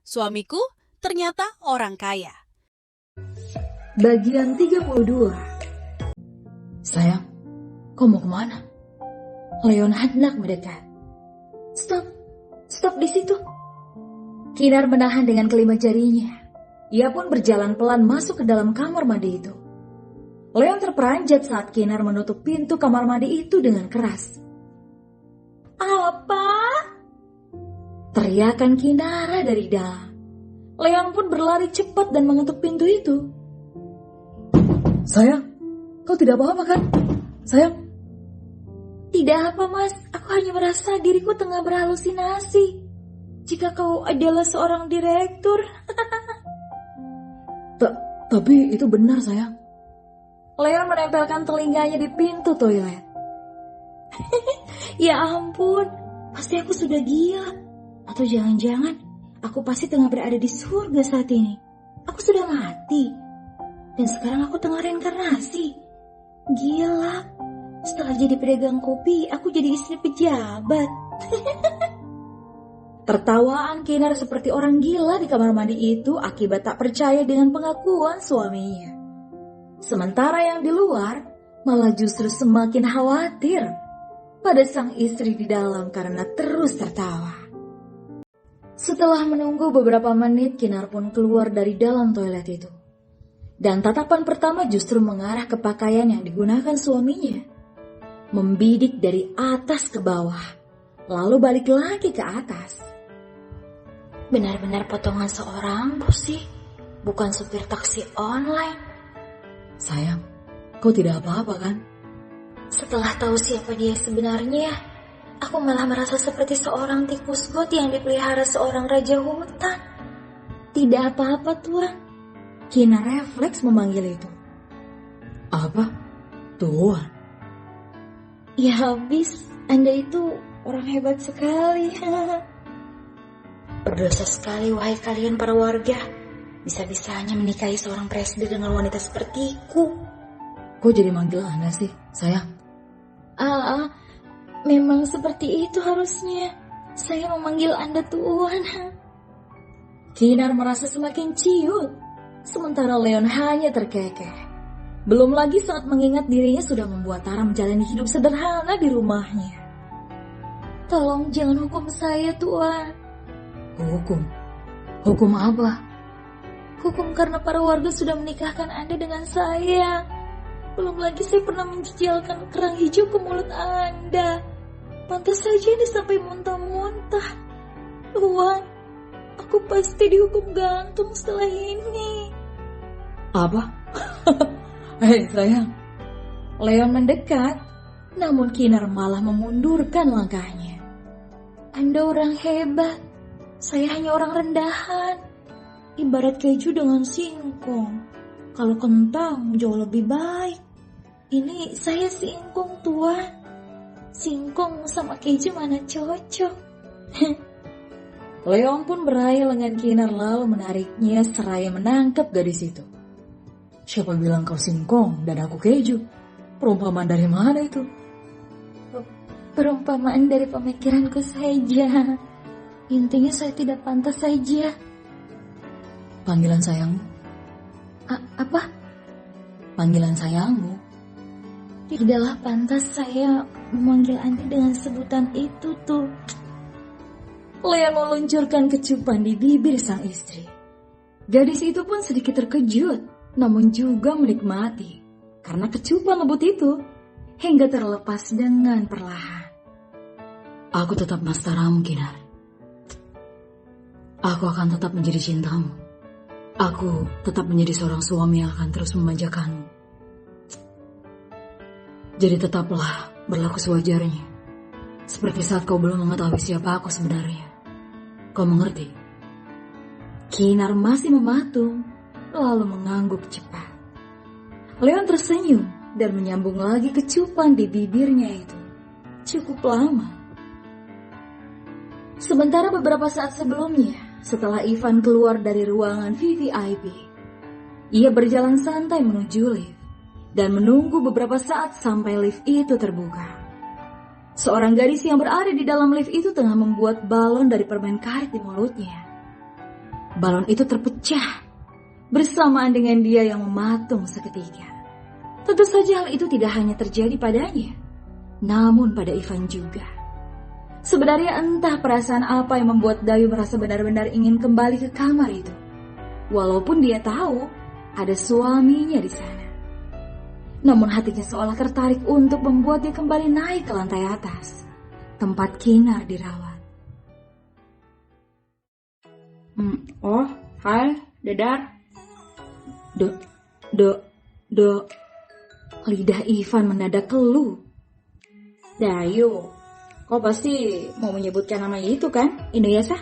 Suamiku ternyata orang kaya. Bagian 32. Sayang, kau mau kemana? Leon hendak mendekat. Stop di situ. Kinar menahan dengan kelima jarinya. Ia pun berjalan pelan masuk ke dalam kamar mandi itu. Leon terperanjat saat Kinar menutup pintu kamar mandi itu dengan keras. Apa? Teriakan Kinara dari dalam. Leon pun berlari cepat dan mengetuk pintu itu. Sayang, kau tidak apa-apa kan? Sayang. Tidak apa mas, aku hanya merasa diriku tengah berhalusinasi. Jika kau adalah seorang direktur. Tapi itu benar sayang. Leon menempelkan telinganya di pintu toilet. Ya ampun, pasti aku sudah gila. Atau jangan-jangan aku pasti tengah berada di surga saat ini. Aku sudah mati. Dan sekarang aku tengah reinkarnasi. Gila, setelah jadi pedagang kopi, aku jadi istri pejabat. Tertawaan Kinar seperti orang gila di kamar mandi itu akibat tak percaya dengan pengakuan suaminya. Sementara yang di luar malah justru semakin khawatir pada sang istri di dalam karena terus tertawa. Setelah menunggu beberapa menit, Kinar pun keluar dari dalam toilet itu. Dan tatapan pertama justru mengarah ke pakaian yang digunakan suaminya. Membidik dari atas ke bawah, lalu balik lagi ke atas. Benar-benar potongan seorang bos sih, bukan supir taksi online. Sayang, kau tidak apa-apa kan? Setelah tahu siapa dia sebenarnya, aku malah merasa seperti seorang tikus got yang dipelihara seorang raja hutan. Tidak apa-apa tuan. Kinar refleks memanggil itu. Apa? Tuan? Ya habis, Anda itu orang hebat sekali. Berdosa sekali wahai kalian para warga. Bisa-bisanya menikahi seorang presiden dengan wanita sepertiku. Kok jadi manggil Anda sih, sayang? Memang seperti itu harusnya. Saya memanggil Anda tuan. Kinar merasa semakin ciut, sementara Leon hanya terkekeh. Belum lagi saat mengingat dirinya sudah membuat Tara menjalani hidup sederhana di rumahnya. Tolong jangan hukum saya tuan. Hukum? Hukum apa? Hukum karena para warga sudah menikahkan Anda dengan saya. Belum lagi saya pernah menjejalkan kerang hijau ke mulut Anda. Pantas saja ini sampai muntah-muntah. Tuan, aku pasti dihukum gantung setelah ini. Apa? Hei sayang. Leon mendekat, namun Kinar malah memundurkan langkahnya. Anda orang hebat. Saya hanya orang rendahan. Ibarat keju dengan singkong. Kalau kentang jauh lebih baik. Ini saya singkong tuan. Singkong sama keju mana cocok? Leon pun meraih lengan Kinar lalu menariknya seraya menangkap gadis itu. Siapa bilang kau singkong dan aku keju? Perumpamaan dari mana itu? Perumpamaan dari pemikiranku saja. Intinya saya tidak pantas saja. Panggilan sayangmu? Apa? Panggilan sayangmu? Tidaklah pantas saya memanggil Anda dengan sebutan itu tuh. Leon meluncurkan kecupan di bibir sang istri. Gadis itu pun sedikit terkejut, namun juga menikmati. Karena kecupan lembut itu, hingga terlepas dengan perlahan. Aku tetap mastaramu, Kinar. Aku akan tetap menjadi cintamu. Aku tetap menjadi seorang suami yang akan terus memanjakanmu. Jadi tetaplah berlaku sewajarnya. Seperti saat kau belum mengetahui siapa aku sebenarnya. Kau mengerti? Kinar masih mematung, lalu mengangguk cepat. Leon tersenyum dan menyambung lagi kecupan di bibirnya itu. Cukup lama. Sementara beberapa saat sebelumnya, setelah Ivan keluar dari ruangan VVIP, ia berjalan santai menuju lift dan menunggu beberapa saat sampai lift itu terbuka. Seorang gadis yang berada di dalam lift itu tengah membuat balon dari permen karet di mulutnya. Balon itu terpecah bersamaan dengan dia yang mematung seketika. Tentu saja hal itu tidak hanya terjadi padanya, namun pada Ivan juga. Sebenarnya entah perasaan apa yang membuat Dayu merasa benar-benar ingin kembali ke kamar itu. Walaupun dia tahu ada suaminya di sana. Namun hatinya seolah tertarik untuk membuat dia kembali naik ke lantai atas, tempat Kinar dirawat. Oh, hai, Dedar. Dok. Lidah Ivan mendadak keluh. Dayu, kau pasti mau menyebutkan nama itu kan, Inuyasha?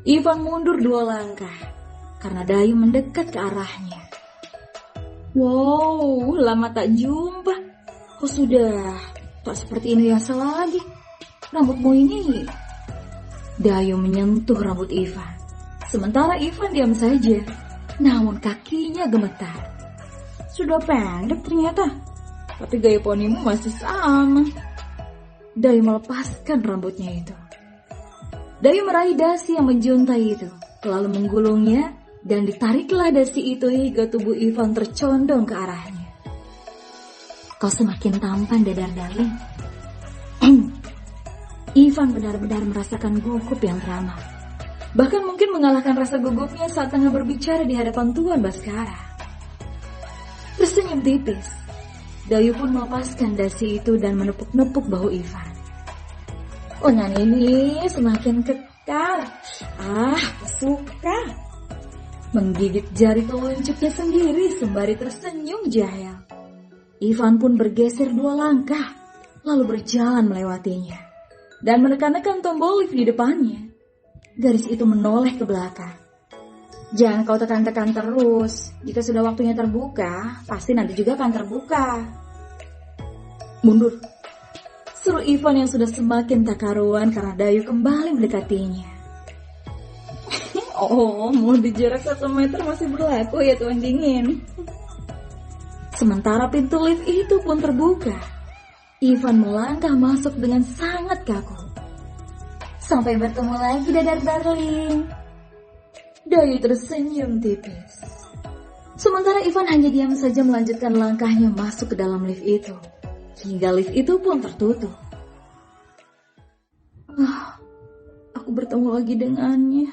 Ivan mundur 2 langkah karena Dayu mendekat ke arahnya. Wow, lama tak jumpa. Kau sudah tak seperti Inuyasha lagi. Rambutmu ini. Dayu menyentuh rambut Ivan. Sementara Ivan diam saja, namun kakinya gemetar. Sudah pendek ternyata, tapi gaya ponimu masih sama. Dayu melepaskan rambutnya itu. Dayu meraih dasi yang menjuntai itu, lalu menggulungnya, dan ditariklah dasi itu hingga tubuh Ivan tercondong ke arahnya. Kau semakin tampan, Dedar darling. Ivan benar-benar merasakan gugup yang teramat. Bahkan mungkin mengalahkan rasa gugupnya saat tengah berbicara di hadapan Tuan Bhaskara. Tersenyum tipis, Dayu pun melepaskan dasi itu dan menepuk-nepuk bahu Ivan. Lengan ini semakin kekar. Suka. Menggigit jari telunjuknya sendiri sembari tersenyum jahil. Ivan pun bergeser 2 langkah, lalu berjalan melewatinya, dan menekan-nekan tombol lift di depannya. Garis itu menoleh ke belakang. Jangan kau tekan-tekan terus. Jika sudah waktunya terbuka, pasti nanti juga akan terbuka. Mundur, seru Ivan yang sudah semakin tak karuan karena Dayu kembali mendekatinya. Oh, mau di jarak 1 meter masih berlaku ya Tuan Dingin. Sementara pintu lift itu pun terbuka. Ivan melangkah masuk dengan sangat kaku. Sampai bertemu lagi, Dedar darling. Dayu tersenyum tipis. Sementara Ivan hanya diam saja melanjutkan langkahnya masuk ke dalam lift itu, hingga lift itu pun tertutup. Aku bertemu lagi dengannya.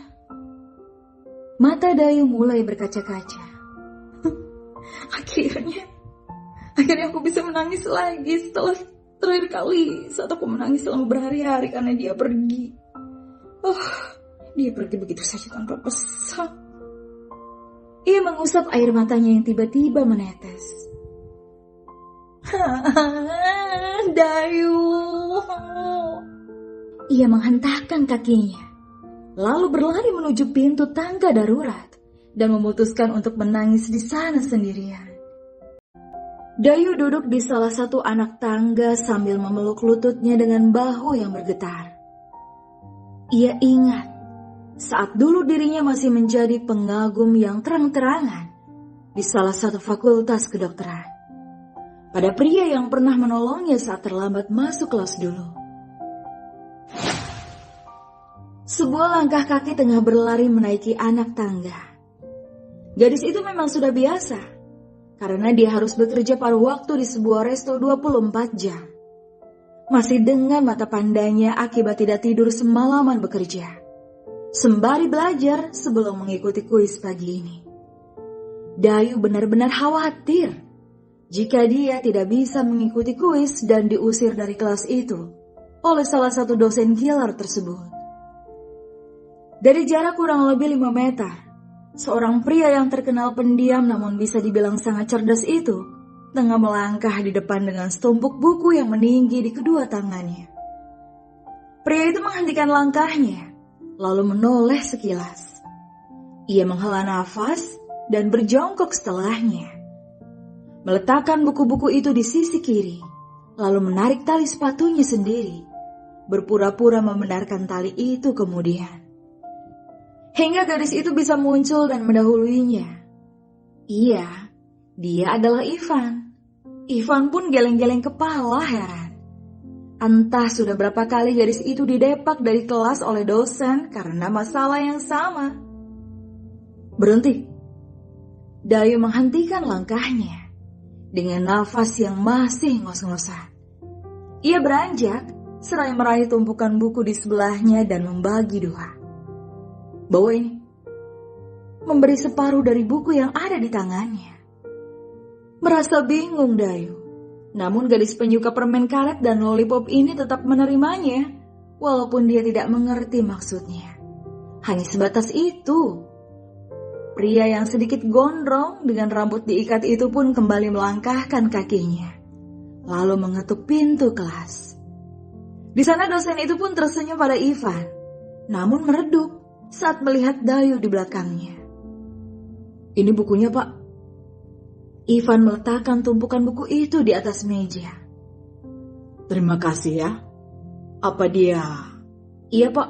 Mata Dayu mulai berkaca-kaca. Akhirnya aku bisa menangis lagi setelah terakhir kali saat aku menangis selama berhari-hari karena dia pergi. Dia pergi begitu saja tanpa pesan. Ia mengusap air matanya yang tiba-tiba menetes. Dayu. Ia menghentakkan kakinya, lalu berlari menuju pintu tangga darurat dan memutuskan untuk menangis di sana sendirian. Dayu duduk di salah satu anak tangga sambil memeluk lututnya dengan bahu yang bergetar. Ia ingat saat dulu dirinya masih menjadi pengagum yang terang-terangan di salah satu fakultas kedokteran. Pada pria yang pernah menolongnya saat terlambat masuk kelas dulu. Sebuah langkah kaki tengah berlari menaiki anak tangga. Gadis itu memang sudah biasa, karena dia harus bekerja paruh waktu di sebuah resto 24 jam. Masih dengan mata pandainya akibat tidak tidur semalaman bekerja, sembari belajar sebelum mengikuti kuis pagi ini. Dayu benar-benar khawatir jika dia tidak bisa mengikuti kuis dan diusir dari kelas itu oleh salah satu dosen killer tersebut. Dari jarak kurang lebih 5 meter, seorang pria yang terkenal pendiam namun bisa dibilang sangat cerdas itu tengah melangkah di depan dengan setumpuk buku yang meninggi di kedua tangannya. Pria itu menghentikan langkahnya, lalu menoleh sekilas. Ia menghela nafas dan berjongkok setelahnya. Meletakkan buku-buku itu di sisi kiri, lalu menarik tali sepatunya sendiri, berpura-pura membenarkan tali itu kemudian. Hingga gadis itu bisa muncul dan mendahuluinya. Iya, dia adalah Ivan. Ivan pun geleng-geleng kepala heran. Entah sudah berapa kali gadis itu didepak dari kelas oleh dosen karena masalah yang sama. Berhenti. Dayu menghentikan langkahnya dengan nafas yang masih ngos-ngosan. Ia beranjak seraya meraih tumpukan buku di sebelahnya dan membagi dua. Bawa ini. Memberi separuh dari buku yang ada di tangannya. Merasa bingung Dayu. Namun gadis penyuka permen karet dan lollipop ini tetap menerimanya, walaupun dia tidak mengerti maksudnya. Hanya sebatas itu. Pria yang sedikit gondrong dengan rambut diikat itu pun kembali melangkahkan kakinya, lalu mengetuk pintu kelas. Di sana dosen itu pun tersenyum pada Ivan, namun meredup saat melihat Dayu di belakangnya. Ini bukunya, Pak. Ivan meletakkan tumpukan buku itu di atas meja. Terima kasih ya. Apa dia? Iya, Pak.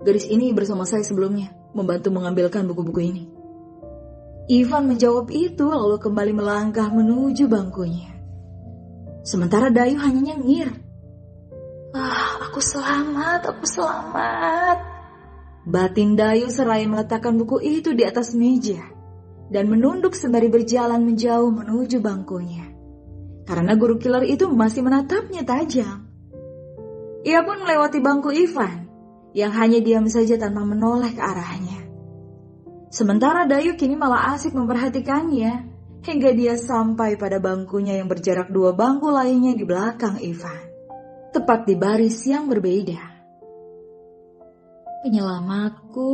Gadis ini bersama saya sebelumnya, membantu mengambilkan buku-buku ini. Ivan menjawab itu lalu kembali melangkah menuju bangkunya. Sementara Dayu hanya nyengir. Aku selamat. Batin Dayu seraya meletakkan buku itu di atas meja dan menunduk sembari berjalan menjauh menuju bangkunya. Karena guru killer itu masih menatapnya tajam. Ia pun melewati bangku Ivan yang hanya diam saja tanpa menoleh ke arahnya. Sementara Dayu kini malah asik memperhatikannya hingga dia sampai pada bangkunya yang berjarak 2 bangku lainnya di belakang Ivan, tepat di baris yang berbeda. Penyelamatku,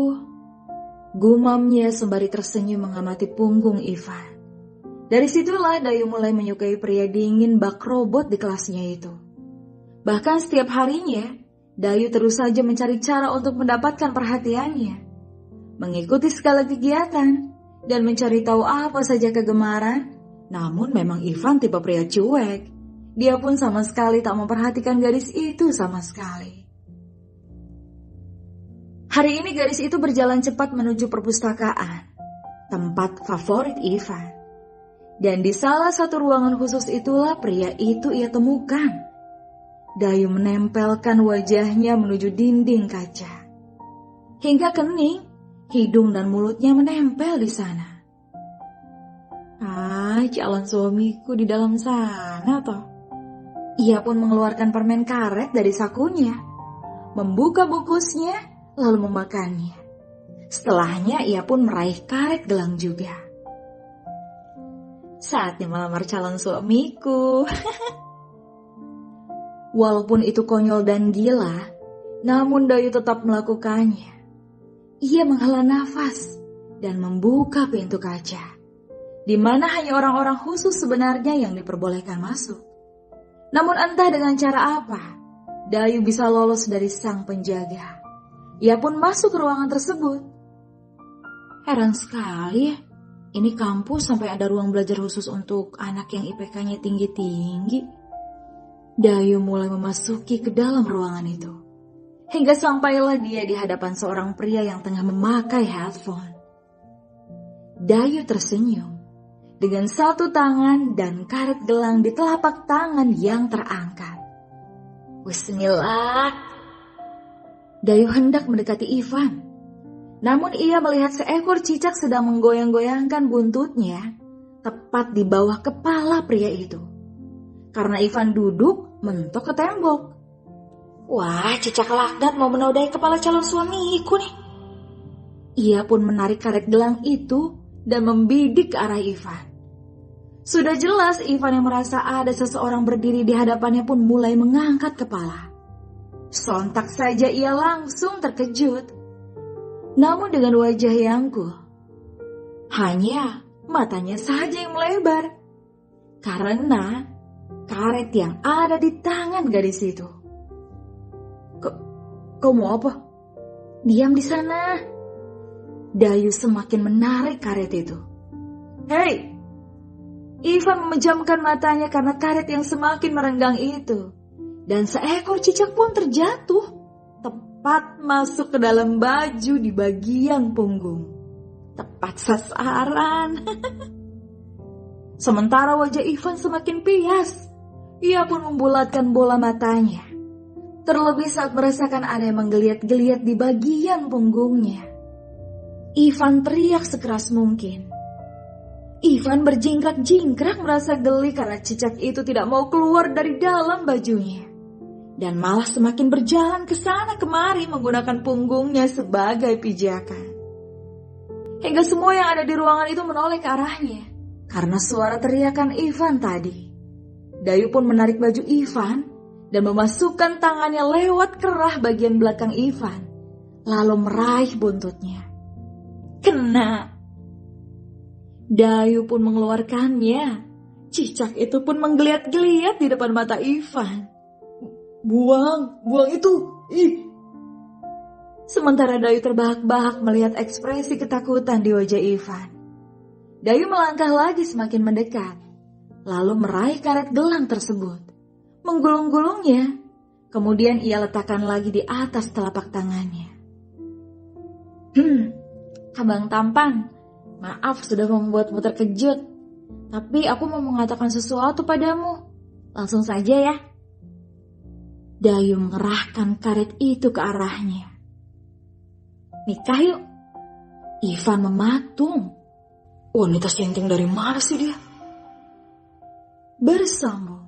gumamnya sembari tersenyum mengamati punggung Ivan. Dari situlah Dayu mulai menyukai pria dingin bak robot di kelasnya itu. Bahkan setiap harinya, Dayu terus saja mencari cara untuk mendapatkan perhatiannya. Mengikuti segala kegiatan dan mencari tahu apa saja kegemaran. Namun memang Ivan tipe pria cuek. Dia pun sama sekali tak memperhatikan gadis itu sama sekali. Hari ini gadis itu berjalan cepat menuju perpustakaan, tempat favorit Ivan. Dan di salah satu ruangan khusus itulah pria itu ia temukan. Dayu menempelkan wajahnya menuju dinding kaca. Hingga kening, hidung dan mulutnya menempel di sana. Calon suamiku di dalam sana toh. Ia pun mengeluarkan permen karet dari sakunya, membuka bungkusnya, lalu memakannya. Setelahnya ia pun meraih karet gelang juga. Saatnya melamar calon suamiku. Walaupun itu konyol dan gila, namun Dayu tetap melakukannya. Ia menghela nafas dan membuka pintu kaca, di mana hanya orang-orang khusus sebenarnya yang diperbolehkan masuk. Namun entah dengan cara apa, Dayu bisa lolos dari sang penjaga. Ia pun masuk ke ruangan tersebut. Heran sekali ya, ini kampus sampai ada ruang belajar khusus untuk anak yang IPK-nya tinggi-tinggi. Dayu mulai memasuki ke dalam ruangan itu. Hingga sampailah dia di hadapan seorang pria yang tengah memakai headphone. Dayu tersenyum dengan satu tangan dan karet gelang di telapak tangan yang terangkat. Bismillah. Dayu hendak mendekati Ivan. Namun ia melihat seekor cicak sedang menggoyang-goyangkan buntutnya tepat di bawah kepala pria itu. Karena Ivan duduk mentok ke tembok. Wah, cicak laknat mau menodai kepala calon suamiku nih. Ia pun menarik karet gelang itu dan membidik ke arah Ivan. Sudah jelas Ivan yang merasa ada seseorang berdiri di hadapannya pun mulai mengangkat kepala. Sontak saja ia langsung terkejut. Namun dengan wajah yang cool. Hanya matanya saja yang melebar. Karena karet yang ada di tangan gadis itu. Kau mau apa? Diam di sana. Dayu semakin menarik karet itu. Hei! Ivan memejamkan matanya karena karet yang semakin merenggang itu. Dan seekor cicak pun terjatuh. Tepat masuk ke dalam baju di bagian punggung. Tepat sasaran. Sementara wajah Ivan semakin pias. Ia pun membulatkan bola matanya. Terlebih saat merasakan ada yang menggeliat-geliat di bagian punggungnya. Ivan teriak sekeras mungkin. Ivan berjingkrak-jingkrak merasa geli karena cicak itu tidak mau keluar dari dalam bajunya. Dan malah semakin berjalan ke sana kemari menggunakan punggungnya sebagai pijakan. Hingga semua yang ada di ruangan itu menoleh ke arahnya karena suara teriakan Ivan tadi. Dayu pun menarik baju Ivan dan memasukkan tangannya lewat kerah bagian belakang Ivan, lalu meraih buntutnya. Kena. Dayu pun mengeluarkannya. Cicak itu pun menggeliat-geliat di depan mata Ivan. Buang itu. Ih. Sementara Dayu terbahak-bahak melihat ekspresi ketakutan di wajah Ivan. Dayu melangkah lagi semakin mendekat, lalu meraih karet gelang tersebut, menggulung-gulungnya, kemudian ia letakkan lagi di atas telapak tangannya. Abang tampan, maaf sudah membuatmu terkejut, tapi aku mau mengatakan sesuatu padamu. Langsung saja ya. Dayu mengerahkan karet itu ke arahnya. Nikah yuk. Ivan mematung. Wanita sinting dari mana sih dia? Bersambung.